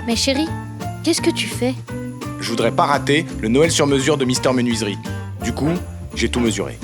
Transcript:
Mais chérie, qu'est-ce que tu fais? Je voudrais pas rater le Noël sur mesure de MisterMenuiserie. Du coup, j'ai tout mesuré.